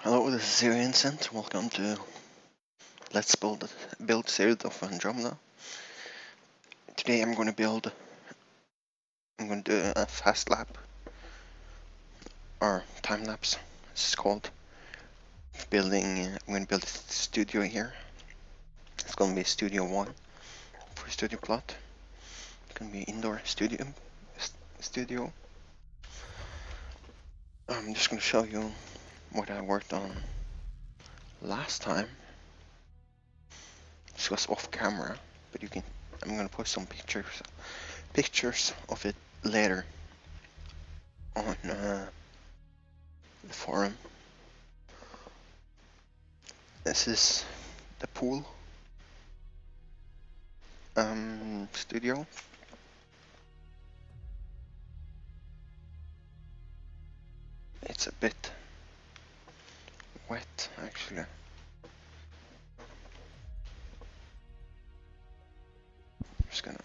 Hello, this is TheZeroinnocent. Welcome to Let's build series of Andromeda. Today I'm going to do a fast lap or time lapse. It's called building. I'm going to build a studio here. It's going to be Studio 1 for studio plot. It's going to be indoor studio. I'm just going to show you what I worked on last time. This was off camera, but I'm going to post some pictures of it later on the forum. This is the pool studio. It's a bit wet actually. I'm just gonna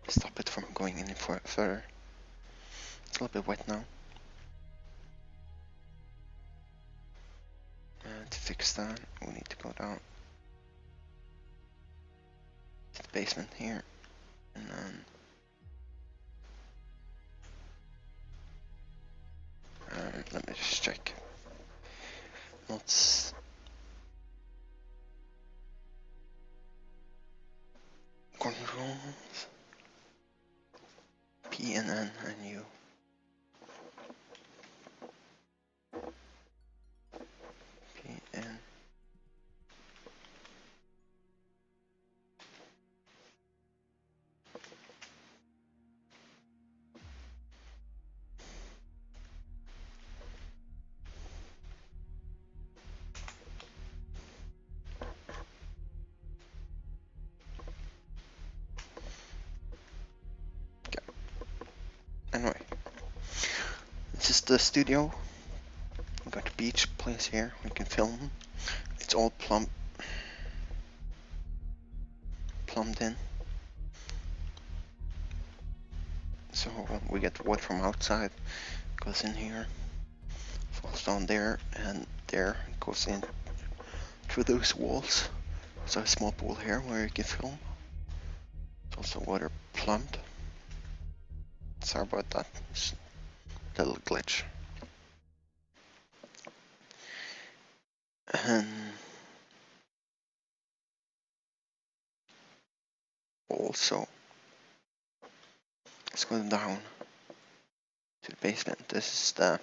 stop it from going any further. It's a little bit wet now. And to fix that, we need to go down to the basement here, and then let me just check. Let's controls P and N and U. P N. Anyway, this is the studio. We got a beach place here. We can film. It's all plumbed in. So we get water from outside, goes in here, falls down there, and there, it goes in through those walls. So a small pool here where you can film. It's also water plumbed. Sorry about that, it's a little glitch. And also, let's go down to the basement. This is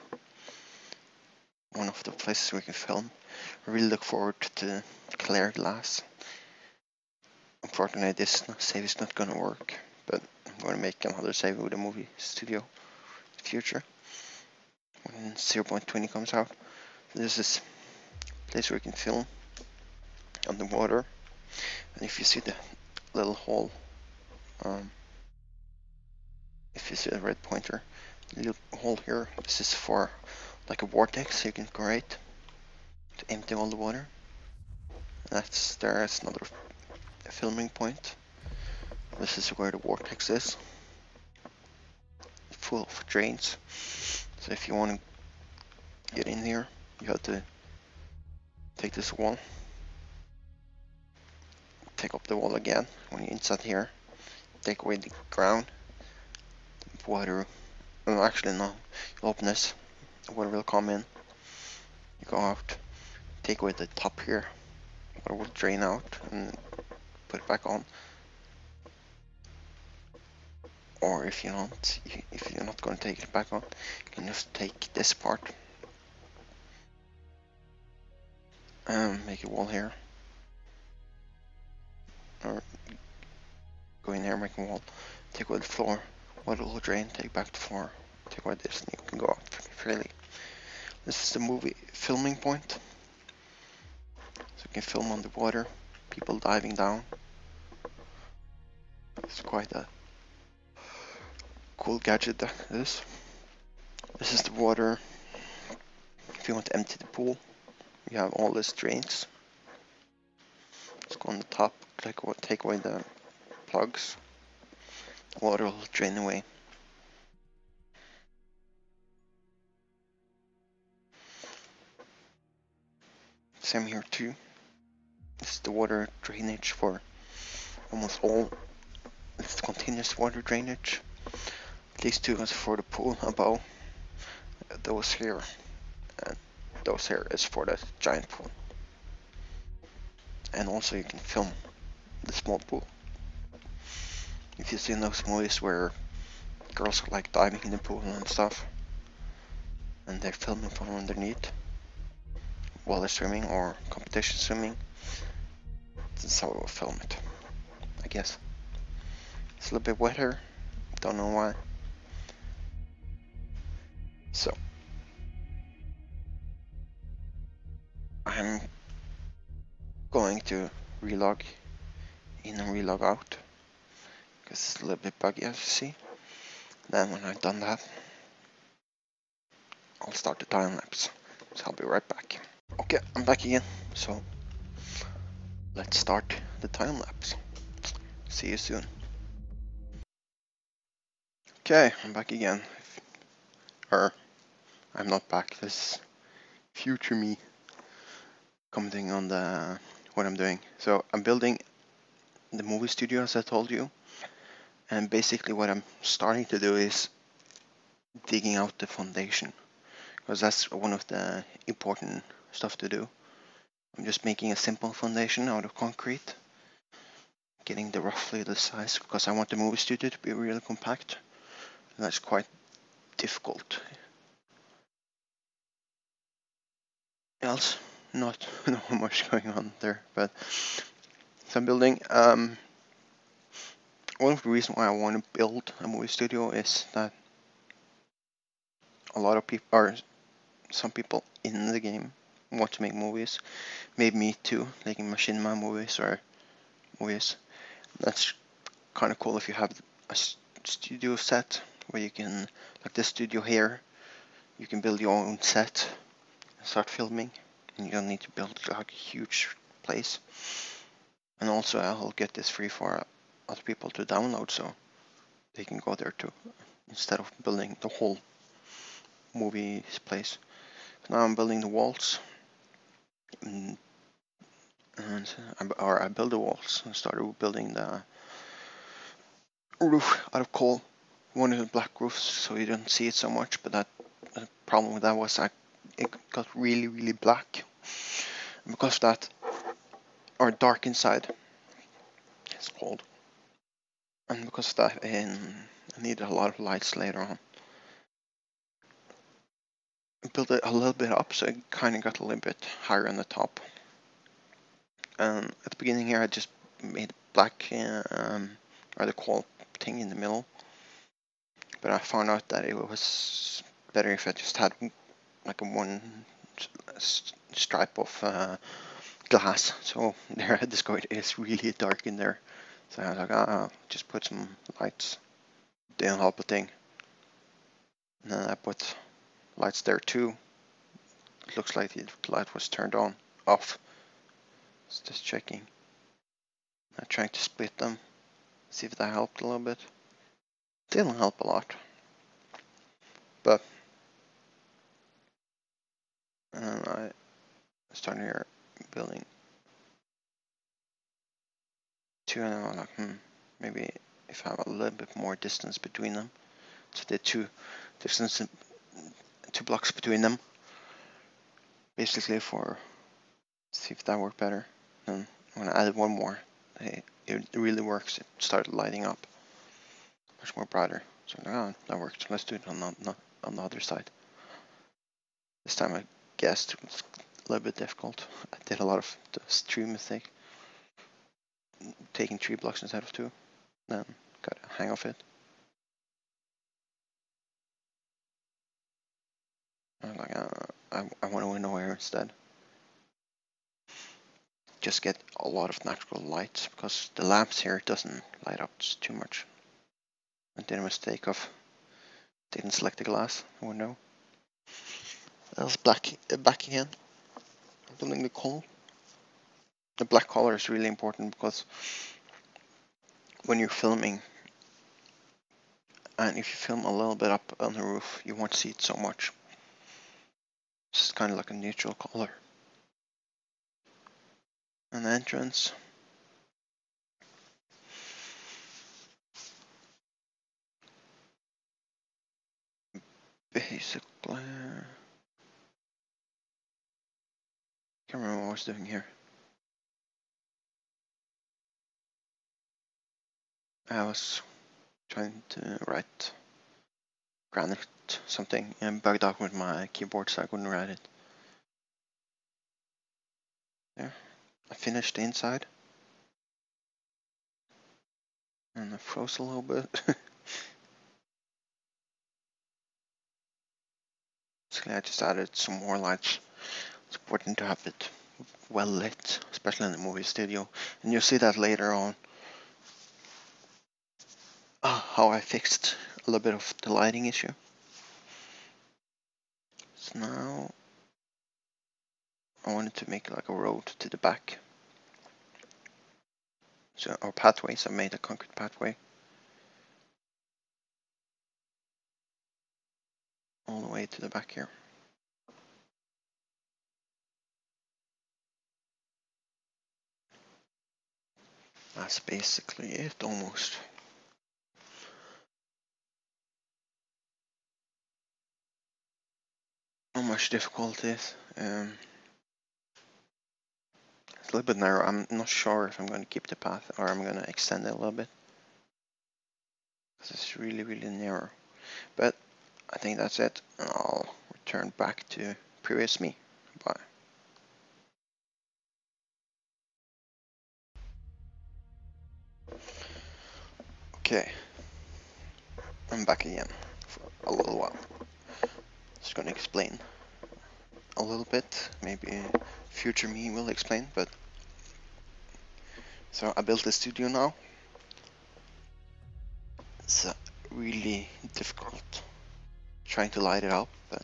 one of the places we can film. I really look forward to the clear glass. Unfortunately, this save is not gonna work, but I'm gonna make another save with a movie studio in the future when 0.20 comes out. This is a place where you can film on the water, and if you see the little hole, if you see the red pointer, the little hole here, this is for like a vortex, so you can create to empty all the water. There's another filming point. This is where the vortex is, full of drains. So if you want to get in here, you have to take this wall, take up the wall again. When you're inside here, take away the ground, the water. Oh, actually no, you open this, the water will come in. You go out, take away the top here, water will drain out, and put it back on. Or if you're not going to take it back on, you can just take this part and make a wall here, or go in here, make a wall, take away the floor, water will drain, take back the floor, take away this, and you can go out freely. This is the movie filming point, so you can film on the water, people diving down. It's quite a cool gadget that is. This is the water. If you want to empty the pool, you have all these drains. Let's go on the top, take away the plugs. Water will drain away. Same here too. This is the water drainage for almost all. It's continuous water drainage. These two is for the pool above. Those here and those here is for the giant pool. And also you can film the small pool. If you've seen those movies where girls are like diving in the pool and stuff, and they're filming from underneath while they're swimming or competition swimming, that's how we'll film it, I guess. It's a little bit wetter, don't know why. So I'm going to relog in and relog out because it's a little bit buggy, as you see. Then when I've done that, I'll start the time lapse. So I'll be right back. Okay, I'm back again. So let's start the time lapse. See you soon. Okay, I'm back again. Or I'm not back. This is future me commenting on the what I'm doing. So I'm building the movie studio, as I told you, and basically what I'm starting to do is digging out the foundation, because that's one of the important stuff to do. I'm just making a simple foundation out of concrete, getting the roughly the size, because I want the movie studio to be really compact, and that's quite difficult. Else, not much going on there, but so I'm building. One of the reasons why I want to build a movie studio is that a lot of people, or some people in the game, want to make movies. Maybe me too, making machinima movies or movies. That's kind of cool if you have a studio set where you can, like this studio here, you can build your own set and start filming, and you don't need to build like a huge place. And also I'll get this free for other people to download, so they can go there too, instead of building the whole movie place. So now I'm building the walls, and I build the walls and started building the roof out of coal. One of the black roofs, so you don't see it so much, but the problem with that was it got really black. And because of that, or dark inside, it's cold. And because of that, I needed a lot of lights later on. I built it a little bit up, so it kind of got a little bit higher on the top. At the beginning here, I just made black, or the coal thing in the middle. But I found out that it was better if I just had like a one stripe of glass. So there I discovered it's really dark in there. So I was like, just put some lights. Didn't help a thing. And then I put lights there too. It looks like the light was turned on, off. It's just checking. I'm trying to split them, see if that helped a little bit. Didn't help a lot. But and then I started here building two, and I'm like, maybe if I have a little bit more distance between them. So the two blocks between them, basically for see if that worked better. And when I added one more, it really works. It started lighting up much more brighter. So that worked. Let's do it on the other side. This time I guessed it was a little bit difficult. I did a lot of the tree mistake, taking 3 blocks instead of 2. Then got a hang of it. I'm like, I want to win away instead. Just get a lot of natural light, because the lamps here doesn't light up too much. I did a mistake of didn't select the glass window. That was back again. I'm building the coal. The black color is really important because when you're filming, and if you film a little bit up on the roof, you won't see it so much. It's kind of like a neutral color. an entrance. Basically, can't remember what I was doing here. I was trying to write granite something and bugged out with my keyboard so I couldn't write it. There, I finished the inside. And I froze a little bit. Basically, I just added some more lights. It's important to have it well lit, especially in the movie studio. And you'll see that later on. How I fixed a little bit of the lighting issue. So now I wanted to make like a road to the back. So, or pathway, so I made a concrete pathway. All the way to the back here. That's basically it, almost. Not much difficulties. It's a little bit narrow. I'm not sure if I'm going to keep the path or I'm going to extend it a little bit. Because it's really, really narrow. But I think that's it. And I'll return back to previous me. Bye. Okay. I'm back again for a little while. Just going to explain a little bit. Maybe future me will explain, but so I built a studio now. It's really difficult trying to light it up, but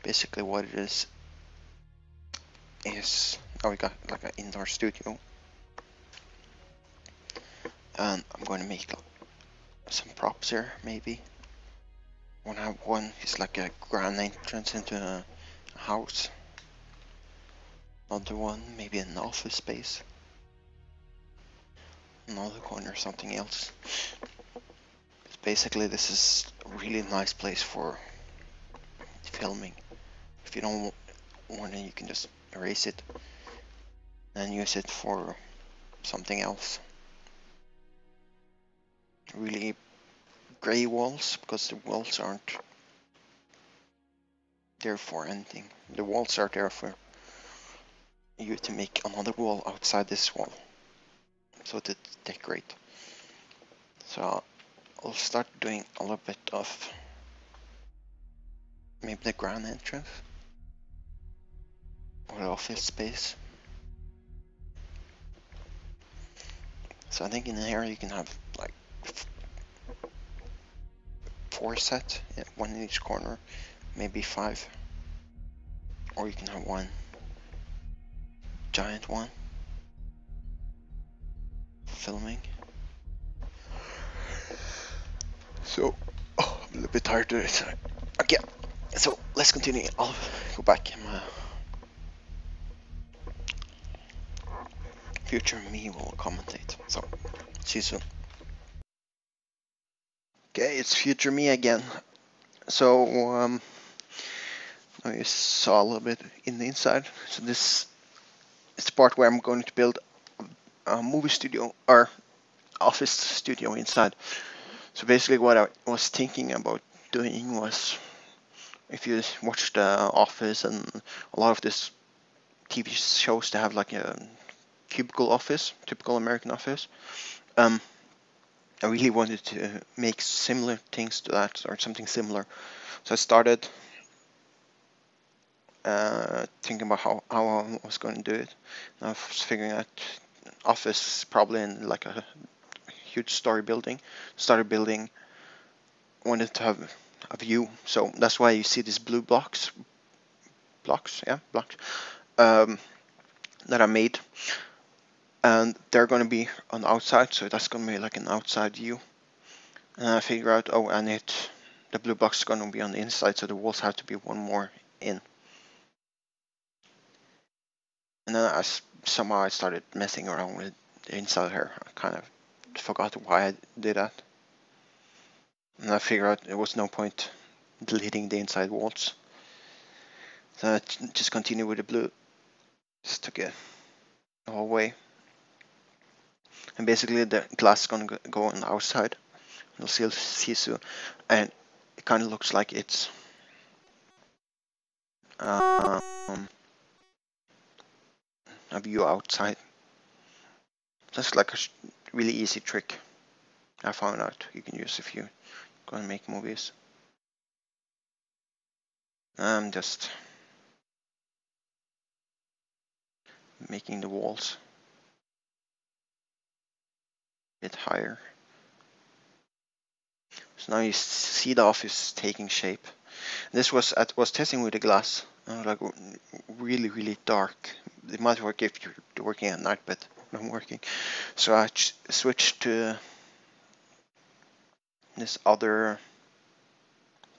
basically what it is we got like an indoor studio, and I'm going to make some props here. Maybe when I have one is like a grand entrance into a house, another one maybe an office space, another one or something else. Basically this is a really nice place for filming. If you don't want it, you can just erase it and use it for something else. Really gray walls, because the walls aren't there for anything. The walls are there for you to make another wall outside this wall, so to decorate. So I'll start doing a little bit of maybe the grand entrance or the office space. So I think in here you can have like 4 sets, one in each corner, maybe 5, or you can have one giant one filming. So I'm a little bit tired today. So okay, so let's continue. I'll go back and future me will commentate. So see you soon. Okay, it's future me again. So you saw a little bit in the inside. So this is the part where I'm going to build a movie studio or office studio inside. So basically what I was thinking about doing was, if you watch The Office and a lot of this TV shows, they have like a cubicle office, typical American office. I really wanted to make similar things to that, or something similar. So I started thinking about how I was going to do it. And I was figuring out office probably in like a huge story building. Started building, wanted to have a view, so that's why you see these blue blocks that I made, and they're going to be on the outside, so that's going to be like an outside view. And I figure out, the blue box is going to be on the inside, so the walls have to be one more in. And then somehow I started messing around with the inside here. I kind of forgot why I did that. And I figured out there was no point deleting the inside walls. So I just continued with the blue. Just took it all away. And basically the glass is gonna go on the outside. You'll see soon. And it kind of looks like it's a view outside. That's like a really easy trick I found out you can use if you're gonna make movies. I'm just making the walls a bit higher. So now you see the office taking shape. This was I was testing with the glass, like really, really dark. It might work if you're working at night, but I'm working. So I switched to this other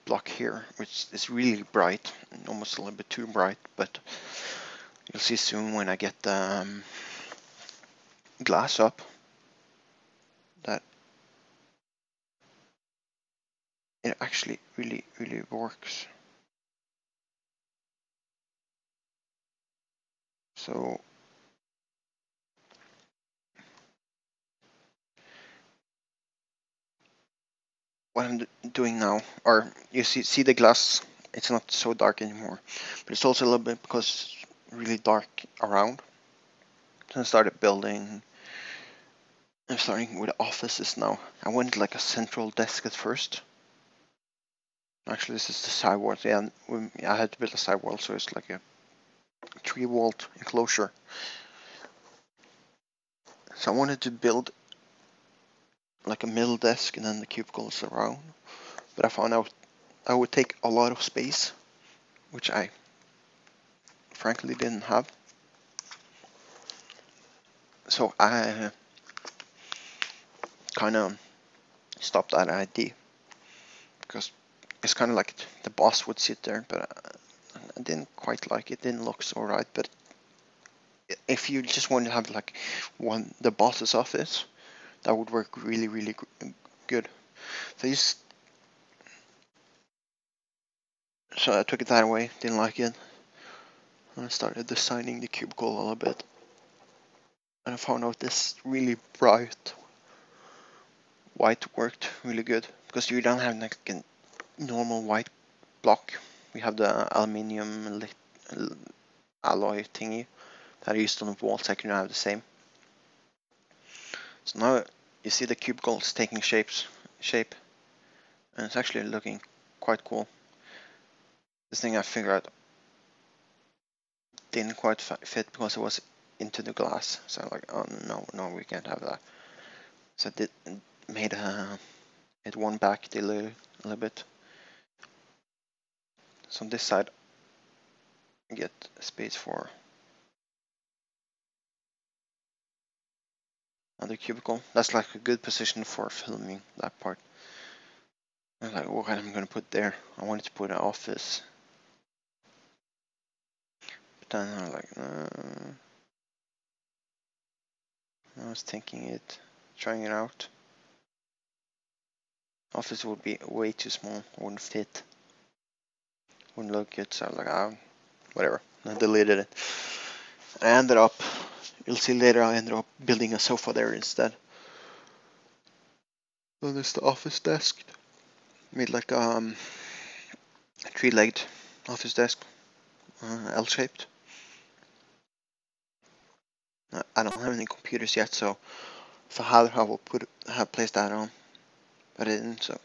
block here, which is really bright, almost a little bit too bright, but you'll see soon when I get the glass up that it actually really, really works. So what I'm doing now, or you see the glass, it's not so dark anymore, but it's also a little bit because it's really dark around. So I started building. I'm starting with offices now. I wanted like a central desk at first. Actually, this is the sidewall. Yeah, I had to build a sidewall, so it's like a 3-walled enclosure. So I wanted to build like a middle desk and then the cubicles around. But I found out I would take a lot of space, which I frankly didn't have. So I kind of stopped that idea because it's kind of like the boss would sit there, but I didn't quite like it. Didn't look so right. But if you just want to have like the boss's office, that would work really, really good. So I took it that way. Didn't like it. And I started designing the cubicle a little bit. And I found out this really bright white worked really good because you don't have like a normal white block. We have the aluminium alloy thingy that I used on the walls. I can have the same. So now you see the cubicles taking shape, and it's actually looking quite cool. This thing I figured out didn't quite fit because it was into the glass. So I'm like, oh no, we can't have that. So I made it one back a little bit. So on this side, I get space for another cubicle. That's like a good position for filming that part. I was like, what am I gonna put there? I wanted to put an office. But then I was like, I was trying it out. Office would be way too small, wouldn't fit. Wouldn't look good, so I was like, whatever. I deleted it. I ended up, you'll see later, I ended up building a sofa there instead. Then there's the office desk. Made like a 3-legged office desk, L-shaped. I don't have any computers yet, so if I had, I would have placed that on, but I didn't, so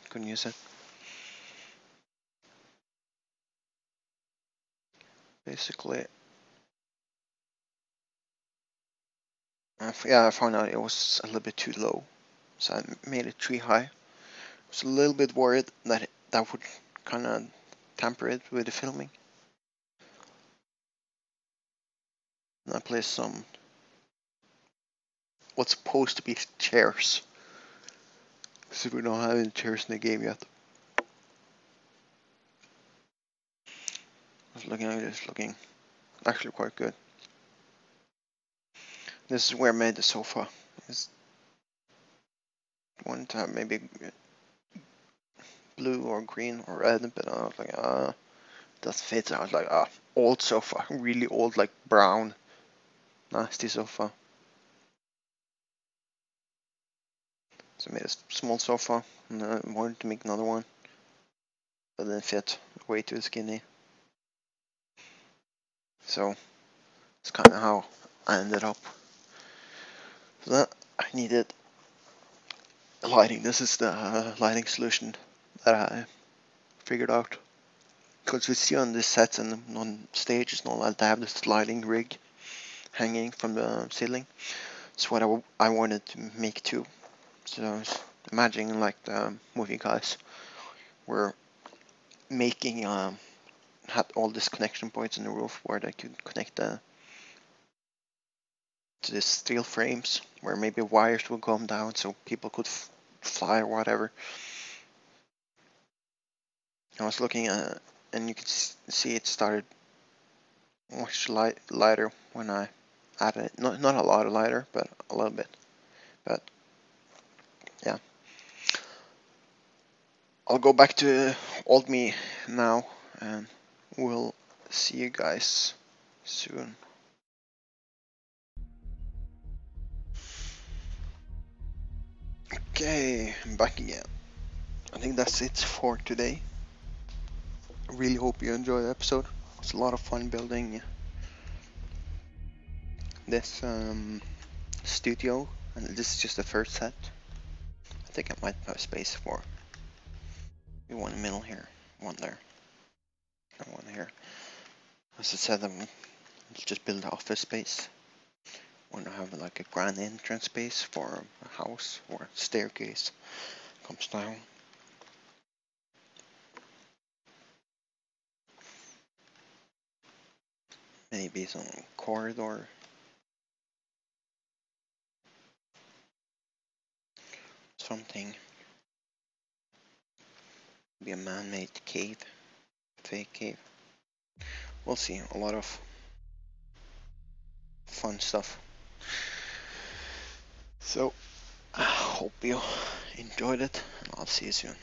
couldn't use it. Basically, I found out it was a little bit too low, so I made it 3 high. I was a little bit worried that that would kind of tamper it with the filming. And I placed some what's supposed to be chairs, because we don't have any chairs in the game yet. I was looking at this, looking actually quite good. This is where I made the sofa. It's one time maybe blue or green or red, but I was like, that fits. I was like, old sofa, really old, like brown, nasty sofa. So I made a small sofa, and I wanted to make another one, but then it fit way too skinny. So it's kind of how I ended up. So then I needed lighting. This is the lighting solution that I figured out. Because we see on the sets and on stage, it's not allowed to have this lighting rig hanging from the ceiling. It's what I wanted to make too. So I was imagining like the movie guys were making had all these connection points in the roof where they could connect to the steel frames where maybe wires would come down so people could fly or whatever. I was looking at, and you could see it started much lighter when I added it. Not a lot lighter, but a little bit. But yeah, I'll go back to old me now, and we'll see you guys soon. Okay, I'm back again. I think that's it for today. I really hope you enjoyed the episode. It's a lot of fun building this studio, and this is just the first set. I think I might have space for one in the middle here, one there, and one here. As I said, I'm just build office space. Want to have like a grand entrance space for a house or a staircase comes down. Maybe some corridor. Something. Be a man-made cave. Fake cave. We'll see. A lot of fun stuff. So, I hope you enjoyed it, and I'll see you soon.